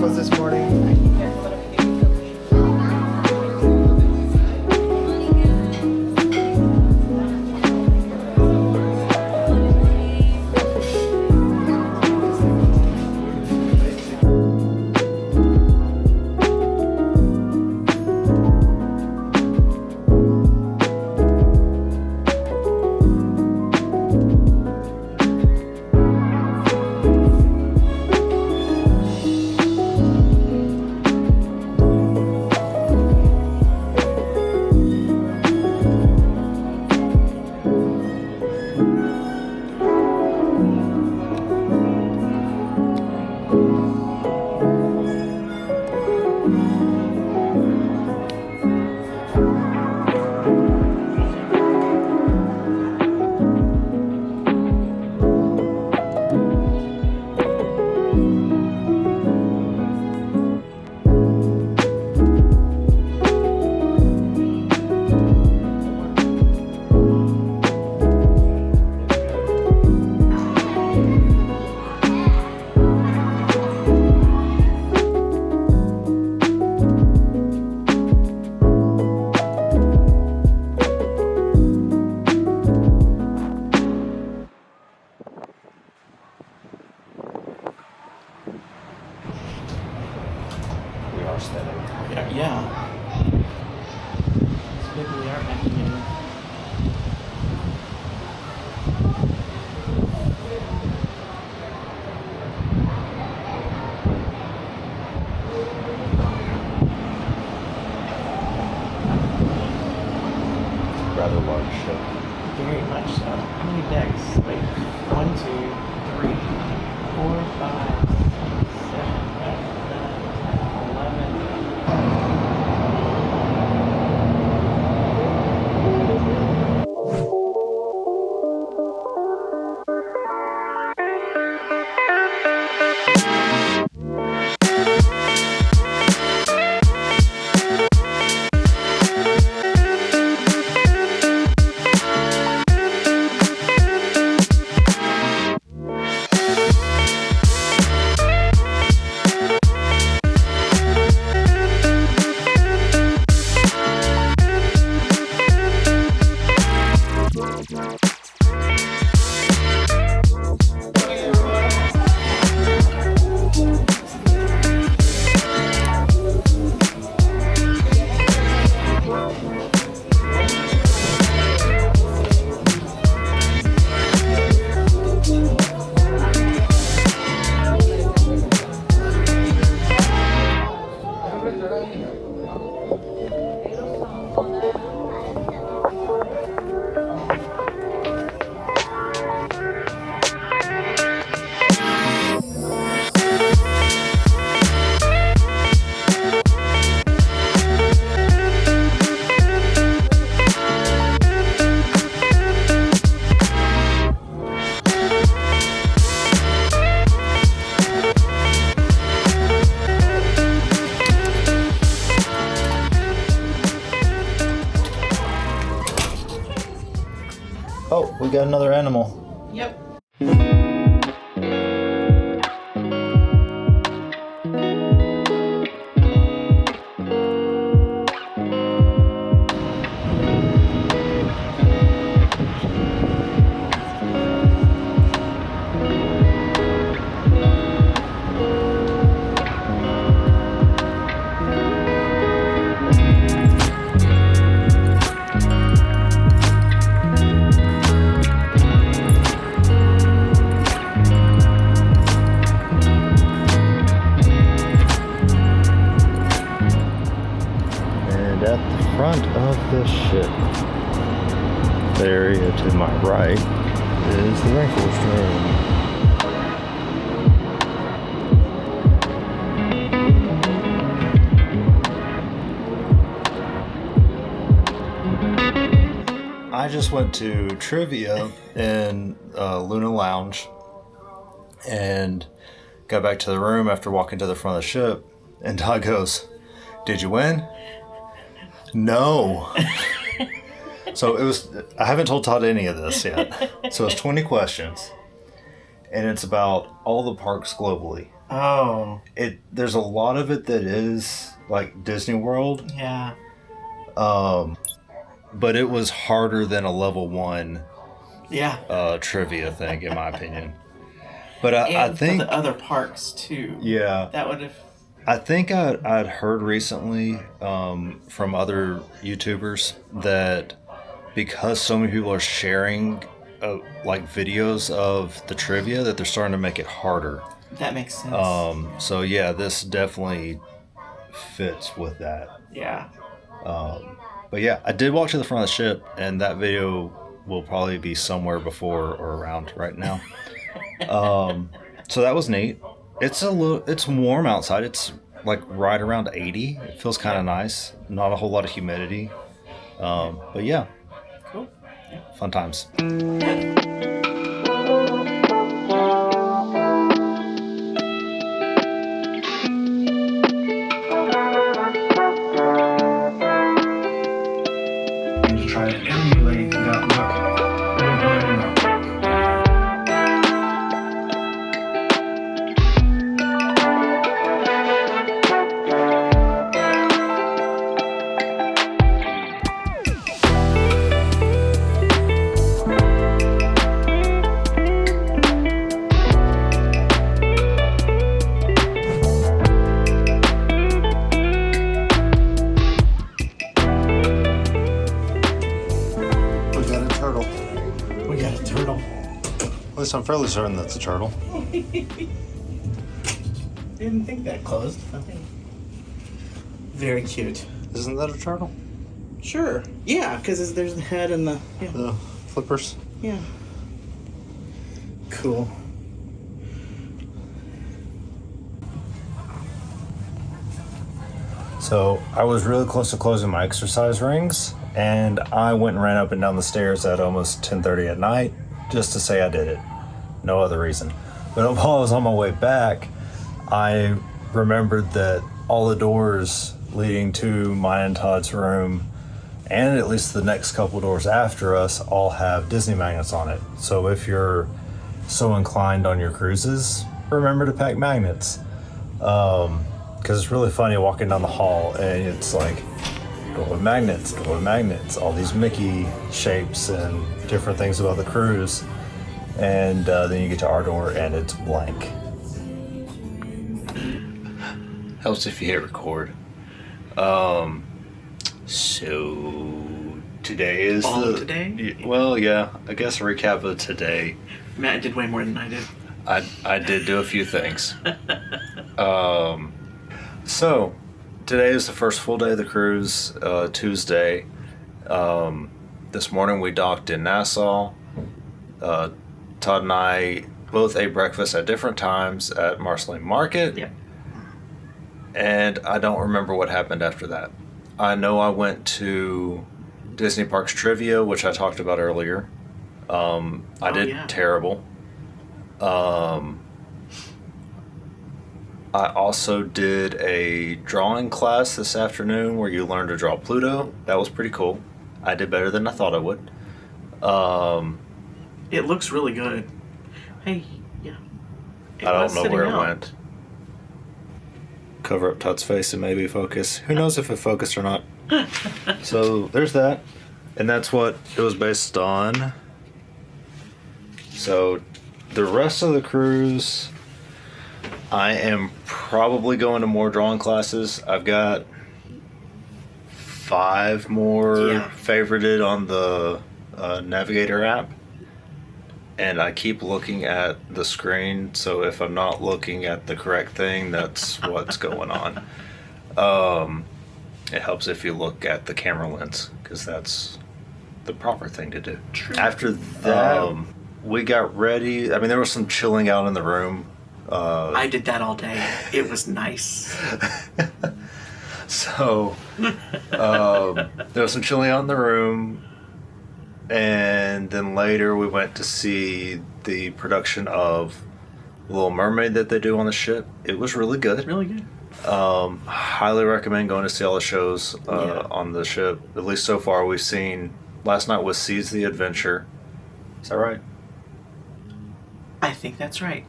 breakfast this morning? Yeah. Maybe we are backing in. Rather large ship. Very much so. How many decks? Like 1, 2, 3, 4, 5, 6, 7, 8, 9, 10, 11. Oh, we got another animal. Yep. At the front of the ship, the area to my right is the rainforest room. I just went to trivia in Luna Lounge and got back to the room after walking to the front of the ship, and Todd goes, "Did you win?" No. So it was, I haven't told Todd any of this yet. So it's 20 questions. And it's about all the parks globally. Oh. There's a lot of it that is like Disney World. Yeah. But it was harder than a level 1 Yeah. trivia thing, in my opinion. But I And think for the other parks too. Yeah. That would have. I think I'd heard recently from other YouTubers that because so many people are sharing like videos of the trivia, that they're starting to make it harder. That makes sense. So yeah, this definitely fits with that. Yeah. But yeah, I did walk to the front of the ship, and that video will probably be somewhere before or around right now. So that was neat. It's warm outside. It's like right around 80. It feels kind of nice. Not a whole lot of humidity. But yeah. Cool. Fun times. Try to emulate that look. We got a turtle. At least I'm fairly certain that's a turtle. Didn't think that closed. Okay. Very cute. Isn't that a turtle? Sure. Yeah, because there's the head and the. Yeah. The flippers. Yeah. Cool. So I was really close to closing my exercise rings, and I went and ran up and down the stairs at almost 10:30 at night just to say I did it. No other reason. But while I was on my way back, I remembered that all the doors leading to my and Todd's room, and at least the next couple doors after us, all have Disney magnets on it. So if you're so inclined on your cruises, remember to pack magnets. Because it's really funny walking down the hall and it's like door with magnets, all these Mickey shapes and different things about the cruise. And then you get to our door and it's blank. Helps if you hit record. So today is All today? Well, yeah, I guess a recap of today. Matt did way more than I did. I did do a few things. So, today is the first full day of the cruise, Tuesday. This morning we docked in Nassau. Todd and I both ate breakfast at different times at Marceline Market. Yep. And I don't remember what happened after that. I know I went to Disney Parks Trivia, which I talked about earlier. I did terrible. I also did a drawing class this afternoon where you learn to draw Pluto. That was pretty cool. I did better than I thought I would. It looks really good. Hey, yeah. I don't know where it went. Cover up Todd's face and maybe focus. Who knows if it focused or not. So there's that. And that's what it was based on. So the rest of the cruise, I am probably going to more drawing classes. I've got 5 more favorited on the Navigator app. And I keep looking at the screen, so if I'm not looking at the correct thing, that's what's going on. It helps if you look at the camera lens, because that's the proper thing to do. True. After that, we got ready. I mean, there was some chilling out in the room. I did that all day. It was nice. So, there was some chilling out in the room. And then later we went to see the production of Little Mermaid that they do on the ship. It was really good. Really good. Highly recommend going to see all the shows on the ship. At least so far we've seen. Last night was Seize the Adventure. Is that right? I think that's right.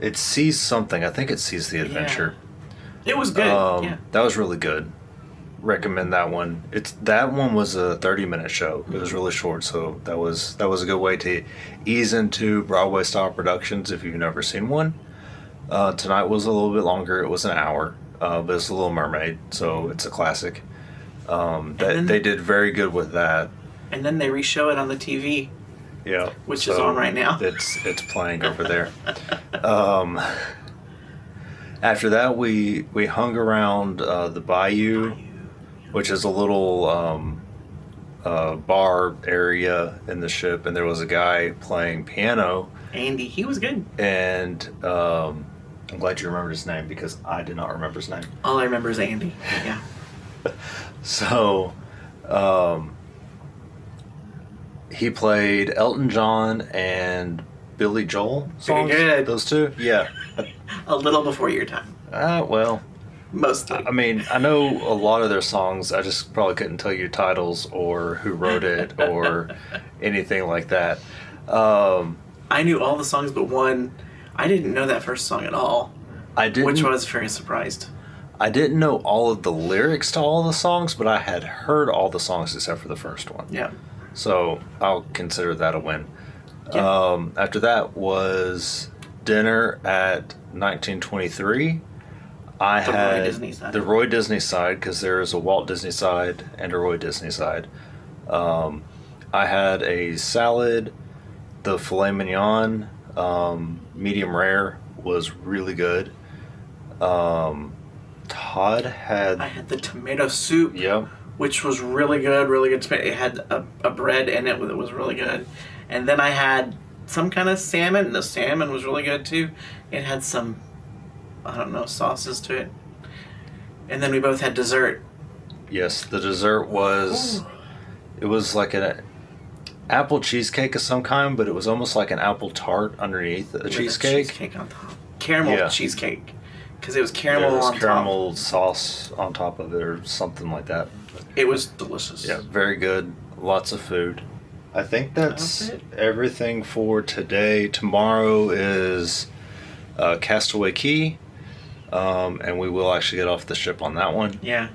It Sees Something. I think it Sees the Adventure. It was good. Yeah. That was really good. Recommend that one. That one was a 30-minute show. It was really short, so that was a good way to ease into Broadway style productions if you've never seen one. Tonight was a little bit longer. It was an hour, but it's The Little Mermaid, so it's a classic. They did very good with that. And then they reshow it on the TV. Yeah, which is on right now. It's playing over there. After that, we hung around the Bayou, which is a little bar area in the ship, and there was a guy playing piano. Andy, he was good. And I'm glad you remembered his name because I did not remember his name. All I remember is Andy. Yeah. So, he played Elton John and Billy Joel songs. Very good. Those two? Yeah. A little before your time. Well. Mostly. I mean, I know a lot of their songs. I just probably couldn't tell you titles or who wrote it or anything like that. I knew all the songs but one. I didn't know that first song at all. I didn't. Which I was very surprised. I didn't know all of the lyrics to all of the songs, but I had heard all the songs except for the first one. Yeah. So I'll consider that a win. Yeah. After that was dinner at 1923. I had Roy Disney side. the Roy Disney side because there is a Walt Disney side and a Roy Disney side. I had a salad. The filet mignon, medium rare, was really good. Todd had... I had the tomato soup. Yep. Which was really good, really good. It had a bread in it that was really good. And then I had some kind of salmon, and the salmon was really good too. It had some, I don't know, sauces to it. And then we both had dessert. Yes, the dessert was... Ooh. It was like an apple cheesecake of some kind, but it was almost like an apple tart underneath the cheesecake. Cheesecake on top. Caramel cheesecake. Because it was caramel on top. Caramel sauce on top of it or something like that. It was delicious. Yeah, very good. Lots of food. I think that's everything for today. Tomorrow is Castaway Cay, and we will actually get off the ship on that one. Yeah.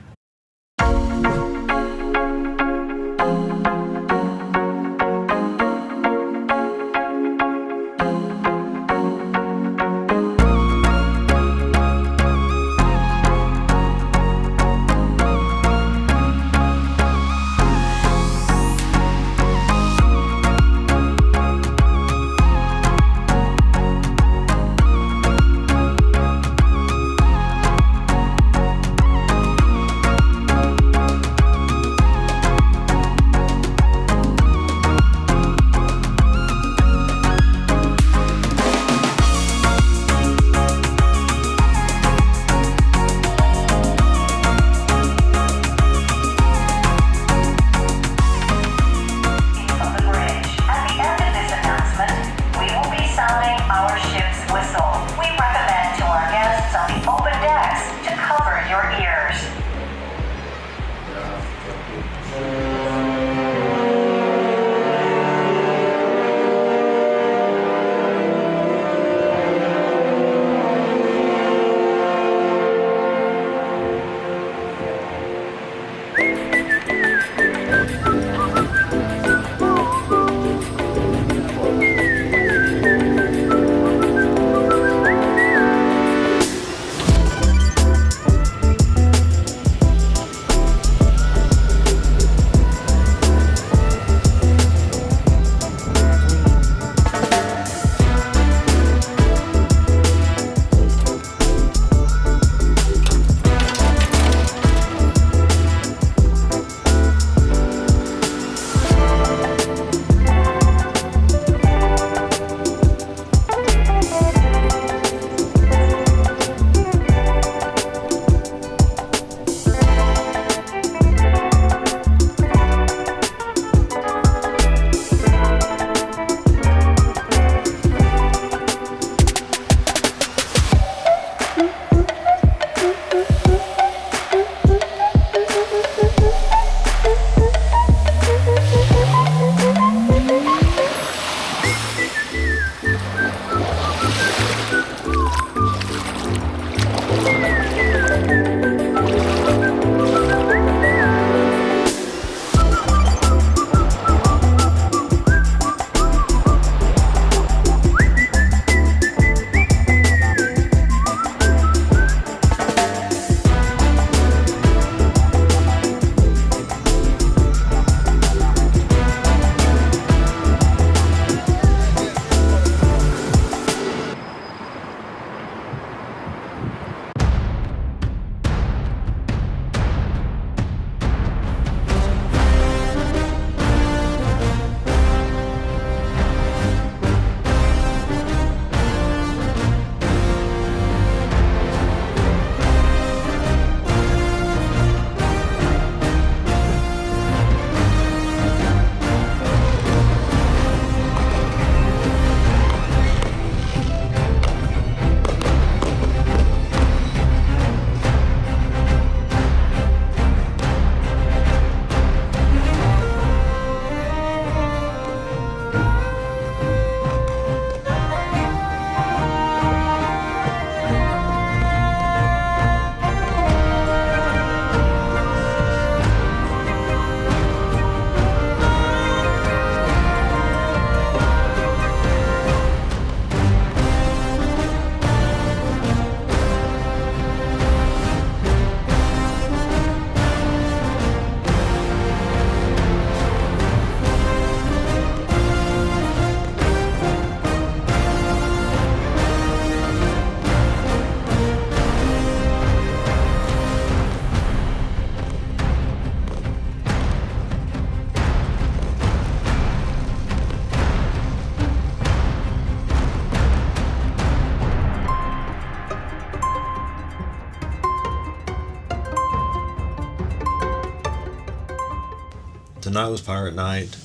tonight was pirate night.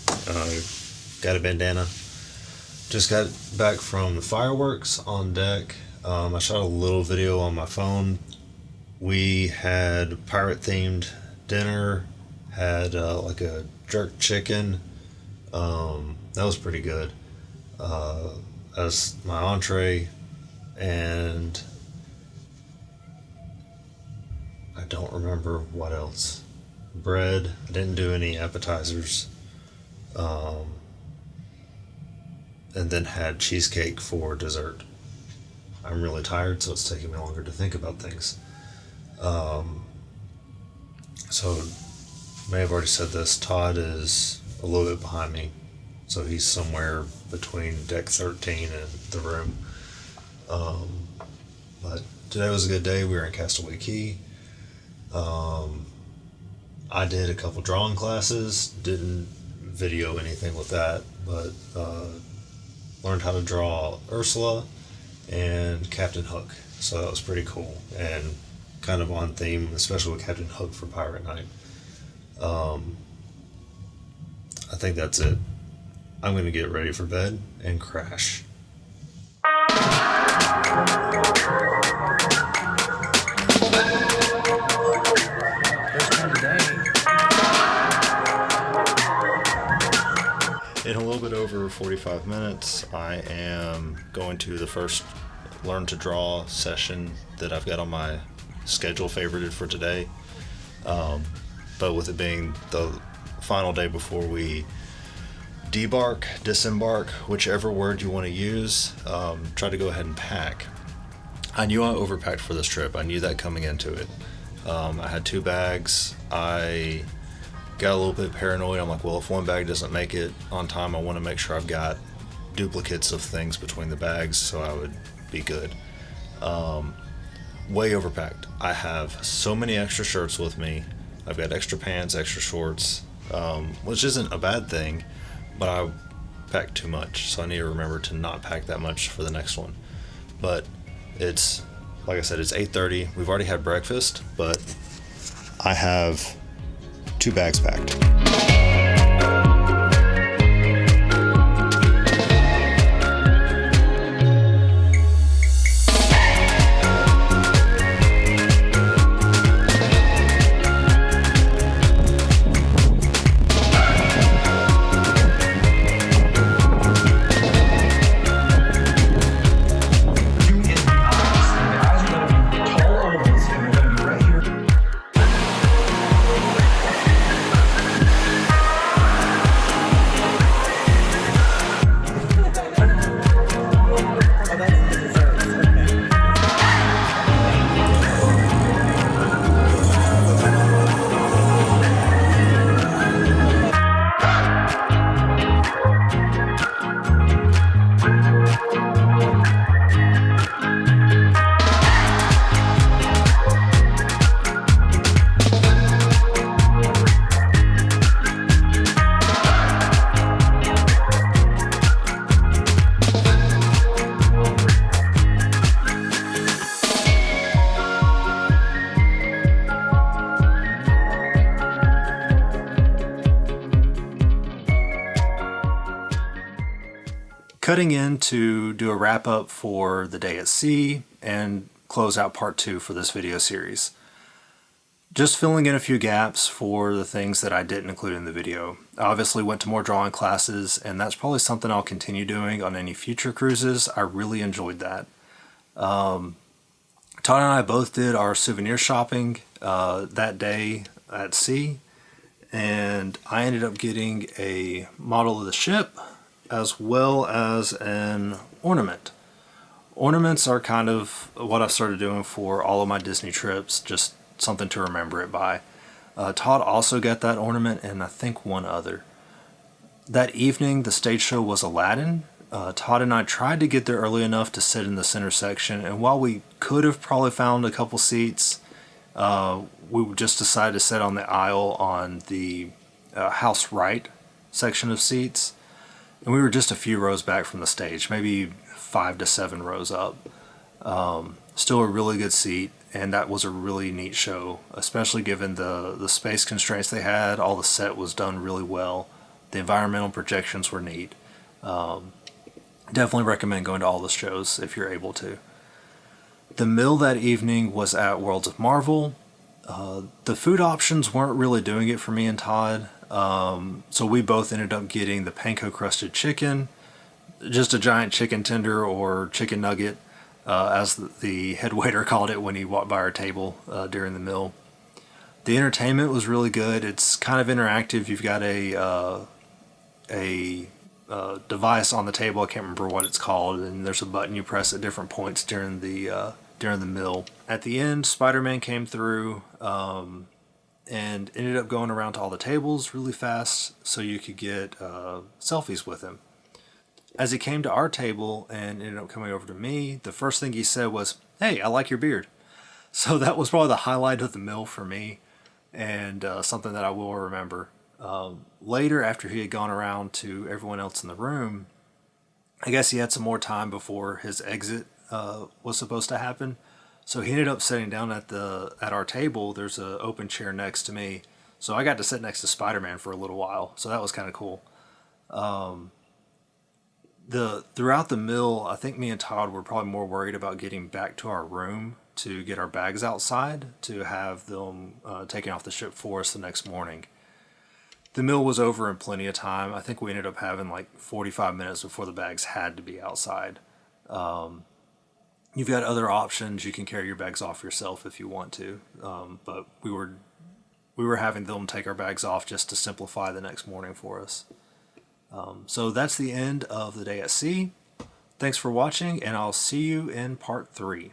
Got a bandana. Just got back from the fireworks on deck. I shot a little video on my phone. We had pirate-themed dinner. Had like a jerk chicken. That was pretty good. As my entree, and I don't remember what else. Bread. I didn't do any appetizers. And then had cheesecake for dessert. I'm really tired, so it's taking me longer to think about things. So, may have already said this, Todd is a little bit behind me. So he's somewhere between deck 13 and the room. But today was a good day. We were in Castaway Cay. I did a couple drawing classes. Didn't video anything with that, but learned how to draw Ursula and Captain Hook. So that was pretty cool and kind of on theme, especially with Captain Hook for Pirate Night. I think that's it. I'm going to get ready for bed and crash. In a little bit over 45 minutes, I am going to the first Learn to Draw session that I've got on my schedule favorited for today. But with it being the final day before we disembark, whichever word you want to use, try to go ahead and pack. I knew I overpacked for this trip. I knew that coming into it. I had 2 bags. I got a little bit paranoid. I'm like, well, if one bag doesn't make it on time, I want to make sure I've got duplicates of things between the bags so I would be good. Way overpacked. I have so many extra shirts with me. I've got extra pants, extra shorts, which isn't a bad thing, but I packed too much, so I need to remember to not pack that much for the next one. But it's, like I said, it's 8:30. We've already had breakfast, but I have 2 bags packed. Cutting in to do a wrap up for the day at sea and close out part 2 for this video series. Just filling in a few gaps for the things that I didn't include in the video. I obviously went to more drawing classes, and that's probably something I'll continue doing on any future cruises. I really enjoyed that. Todd and I both did our souvenir shopping that day at sea, and I ended up getting a model of the ship as well as an ornament. Ornaments are kind of what I've started doing for all of my Disney trips, just something to remember it by. Todd also got that ornament and I think one other. That evening the stage show was Aladdin. Todd and I tried to get there early enough to sit in the center section, and while we could have probably found a couple seats, we just decided to sit on the aisle on the house right section of seats. And we were just a few rows back from the stage, maybe 5 to 7 rows up. Still a really good seat, and that was a really neat show, especially given the space constraints they had. All the set was done really well. The environmental projections were neat. Definitely recommend going to all the shows if you're able to. The meal that evening was at Worlds of Marvel. The food options weren't really doing it for me and Todd, so we both ended up getting the panko crusted chicken, just a giant chicken tender or chicken nugget, as the head waiter called it when he walked by our table during the meal. The entertainment was really good. It's kind of interactive. You've got a device on the table. I can't remember what it's called, and there's a button you press at different points during the meal. At the end, Spider-Man came through and ended up going around to all the tables really fast so you could get selfies with him. As he came to our table and ended up coming over to me, the first thing he said was, "Hey, I like your beard." So that was probably the highlight of the meal for me, and something that I will remember. Later, after he had gone around to everyone else in the room, I guess he had some more time before his exit was supposed to happen. So he ended up sitting down at our table. There's an open chair next to me, so I got to sit next to Spider-Man for a little while. So that was kind of cool. Throughout the meal, I think me and Todd were probably more worried about getting back to our room to get our bags outside to have them taken off the ship for us the next morning. The meal was over in plenty of time. I think we ended up having like 45 minutes before the bags had to be outside. You've got other options. You can carry your bags off yourself if you want to, but we were having them take our bags off just to simplify the next morning for us. So that's the end of the day at sea. Thanks for watching, and I'll see you in part 3.